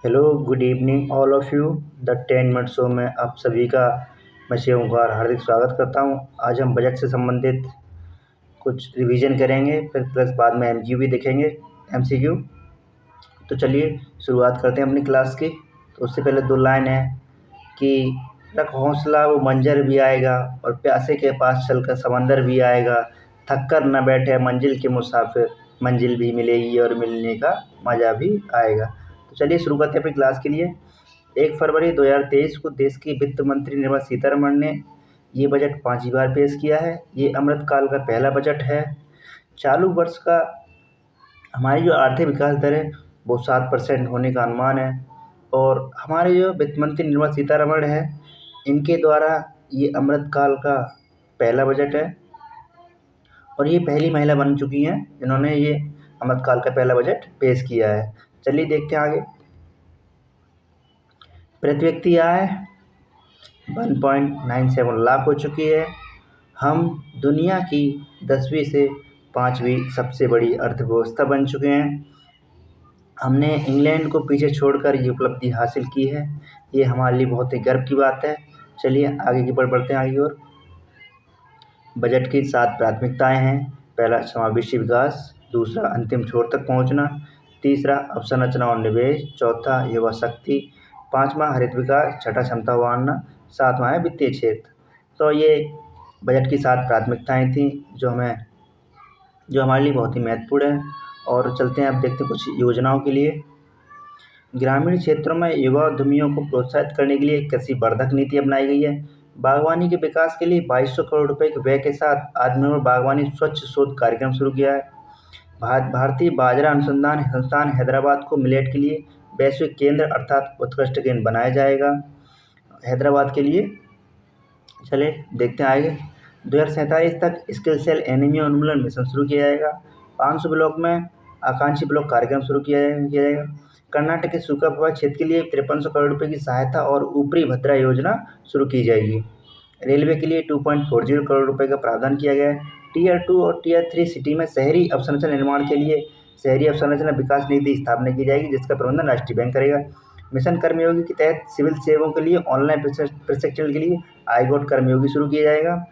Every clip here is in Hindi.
Hello, good evening all of you. The 10 minute show में आप सभी का मैं शिव ओंकार हार्दिक स्वागत करता हूं। आज हम बजट से संबंधित कुछ रिवीजन करेंगे, फिर प्लस बाद में एमक्यू भी देखेंगे, एमसीक्यू। तो चलिए शुरुआत करते हैं अपनी क्लास की। तो उससे पहले दो लाइन है कि रख हौसला वो मंजर भी आएगा और प्यासे के पास चलकर समंदर भी आएगा। थक कर न बैठे मंजिल के मुसाफिर, मंजिल भी मिलेगी और मिलने का मज़ा भी आएगा। तो चलिए शुरू करते हैं अपनी क्लास के लिए। 1 फरवरी 2023 को देश की वित्त मंत्री निर्मला सीतारमण ने ये बजट 5वीं बार पेश किया है। ये अमृतकाल का पहला बजट है। चालू वर्ष का हमारी जो आर्थिक विकास दर है वो 7% होने का अनुमान है। और हमारे जो वित्त मंत्री निर्मला सीतारमण है, इनके द्वारा ये अमृतकाल का पहला बजट है और ये पहली महिला बन चुकी हैं जिन्होंने ये अमृतकाल का पहला बजट पेश किया है। चलिए देखते हैं आगे। प्रति व्यक्ति आय 1.97 लाख हो चुकी है। हम दुनिया की 10वीं से 5वीं सबसे बड़ी अर्थव्यवस्था बन चुके हैं। हमने इंग्लैंड को पीछे छोड़कर ये उपलब्धि हासिल की है। ये हमारे लिए बहुत ही गर्व की बात है। चलिए आगे की बढ़ते हैं आगे और। बजट की 7 प्राथमिकताएं हैं। पहला समावेशी विकास, दूसरा अंतिम छोर तक पहुंचना, तीसरा अवसंरचना और निवेश, चौथा युवा शक्ति, पाँचवां हरित विकास, छठा क्षमता बढ़ाना, सातवां है वित्तीय क्षेत्र। तो ये बजट की 7 प्राथमिकताएं थी जो हमारे लिए बहुत ही महत्वपूर्ण है। और चलते हैं अब देखते हैं कुछ योजनाओं के लिए। ग्रामीण क्षेत्रों में युवा उद्यमियों को प्रोत्साहित करने के लिए कृषि वर्धक नीति अपनाई गई है। बागवानी के विकास के लिए 2200 करोड़ रुपए के व्यय के साथ आत्मनिर्भर बागवानी स्वच्छ शोध कार्यक्रम शुरू किया है। भारतीय बाजरा अनुसंधान संस्थान हैदराबाद को मिलेट के लिए वैश्विक केंद्र अर्थात उत्कृष्ट केंद्र बनाया जाएगा हैदराबाद के लिए। चले देखते हैं आगे। 2047 तक स्किल सेल एनीमिया उन्मूलन मिशन शुरू किया जाएगा। 500 ब्लॉक में आकांक्षी ब्लॉक कार्यक्रम शुरू किया जाएगा। कर्नाटक के सूखा प्रभावित क्षेत्र के लिए 5300 करोड़ रुपए की सहायता और ऊपरी भद्रा योजना शुरू की जाएगी। रेलवे के लिए 2.40 करोड़ रुपए का प्रावधान किया गया है। टीयर 2 और टीयर 3 सिटी में शहरी अवसंरचना निर्माण के लिए शहरी अवसंरचना विकास निधि स्थापना की जाएगी, जिसका प्रबंधन राष्ट्रीय बैंक करेगा। मिशन कर्मयोगी के तहत सिविल सेवाओं के लिए ऑनलाइन प्रशिक्षण के लिए आईगोट कर्मयोगी शुरू किया जाएगा।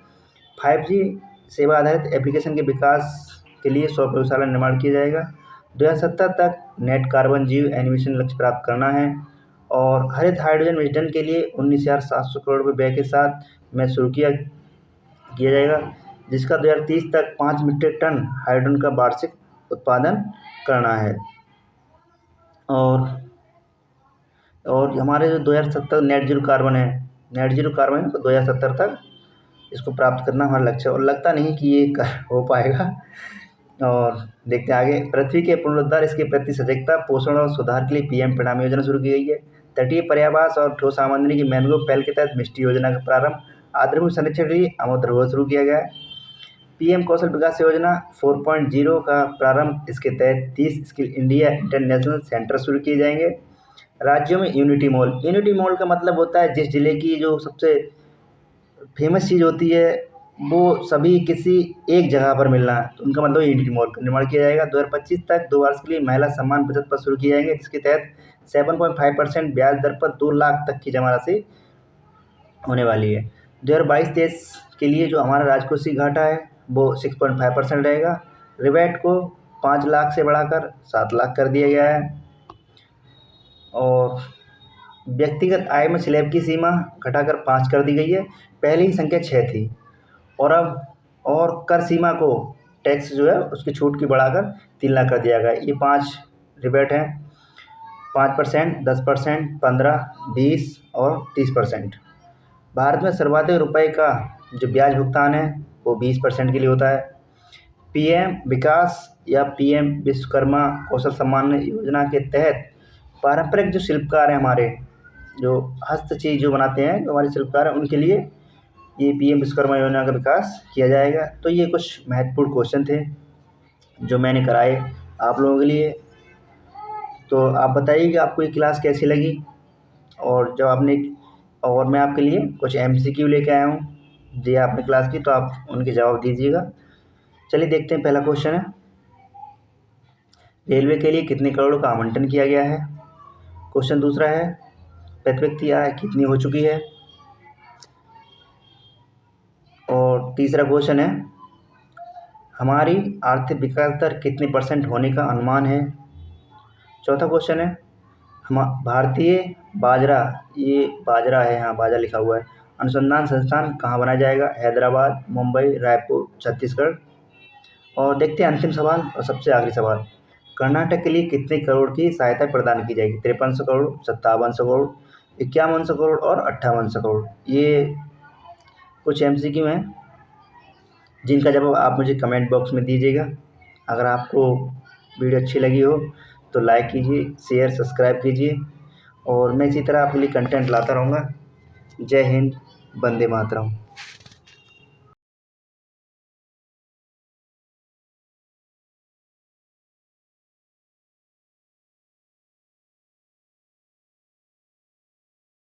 5G सेवा आधारित एप्लीकेशन के विकास के लिए 100 प्रयोगशाला निर्माण किया जाएगा। 2070 तक नेट कार्बन जीव एनिमेशन लक्ष्य प्राप्त करना है। और हरित हाइड्रोजन मिशन के लिए 19,700 करोड़ रुपये व्यय के साथ में शुरू किया जाएगा, जिसका 2030 तक 5 मीट्रिक टन हाइड्रोजन का वार्षिक उत्पादन करना है। और हमारे जो 2070 नेट जीरो कार्बन तो 2070 तक इसको प्राप्त करना हमारा लक्ष्य है और लगता नहीं कि ये हो पाएगा। और देखते हैं आगे। पृथ्वी के पुनरुद्धार, इसके प्रति सजगता, पोषण और सुधार के लिए पीएम परिणाम योजना शुरू की गई है। तटीय पर्यावास और ठोस आमदनी की मैनग्रोव पहल के तहत मिष्टी योजना का प्रारंभ। आर्द्रभूमि संरक्षण के लिए अमृत धरोहर शुरू किया गया है। पीएम कौशल विकास योजना 4.0 का प्रारंभ। इसके तहत 30 स्किल इंडिया इंटरनेशनल सेंटर शुरू किए जाएंगे। राज्यों में यूनिटी मॉल का मतलब होता है जिस जिले की जो सबसे फेमस चीज़ होती है वो सभी किसी एक जगह पर मिलना है, तो उनका मतलब यूनिटी मॉल का निर्माण किया जाएगा। 2025 तक 2 वर्ष के लिए महिला सम्मान बचत पर शुरू किए जाएंगे, जिसके तहत 7.5% ब्याज दर पर 2 लाख तक की जमा राशि होने वाली है। 2022-23 के लिए जो हमारा राजकोषीय घाटा है वो 6.5% रहेगा। रिबेट को 5 लाख से बढ़ाकर 7 लाख कर दिया गया है। और व्यक्तिगत आय में स्लैब की सीमा घटाकर 5 कर दी गई है। पहले ही संख्या 6 थी और कर सीमा को टैक्स जो है उसकी छूट की बढ़ाकर 3 लाख कर दिया गया। ये 5 रिबेट हैं, 5%, 10%, 15%, 20% और 30%। भारत में सर्वाधिक रुपए का जो ब्याज भुगतान है वो 20% के लिए होता है। पीएम विकास या पीएम विश्वकर्मा कौशल सम्मान योजना के तहत पारंपरिक जो शिल्पकार हैं, हमारे जो हस्त चीज़ जो बनाते हैं, जो हमारे शिल्पकार हैं, उनके लिए ये पीएम विश्वकर्मा योजना का विकास किया जाएगा। तो ये कुछ महत्वपूर्ण क्वेश्चन थे जो मैंने कराए आप लोगों के लिए। तो आप बताइए कि आपको ये क्लास कैसी लगी। और मैं आपके लिए कुछ एमसीक्यू लेके आया हूँ जी आपने क्लास की, तो आप उनके जवाब दीजिएगा। चलिए देखते हैं। पहला क्वेश्चन है, रेलवे के लिए कितने करोड़ का आवंटन किया गया है। क्वेश्चन दूसरा है, प्रति आय कितनी हो चुकी है। और तीसरा क्वेश्चन है, हमारी आर्थिक विकास दर कितने % होने का अनुमान है। चौथा क्वेश्चन है, हम भारतीय बाजरा, ये बाजरा है, यहाँ बाजरा लिखा हुआ है, अनुसंधान संस्थान कहाँ बनाया जाएगा। हैदराबाद, मुंबई, रायपुर, छत्तीसगढ़। और देखते हैं अंतिम सवाल और सबसे आखिरी सवाल, कर्नाटक के लिए कितने करोड़ की सहायता प्रदान की जाएगी। 5300 करोड़, 5700 करोड़, 5100 करोड़ और 5800 करोड़। ये कुछ MCQ हैं जिनका जवाब आप मुझे कमेंट बॉक्स में दीजिएगा। अगर आपको वीडियो अच्छी लगी हो तो लाइक कीजिए, शेयर, सब्सक्राइब कीजिए और मैं इसी तरह आपके लिए कंटेंट लाता रहूँगा। जय हिंद, वंदे मातरम।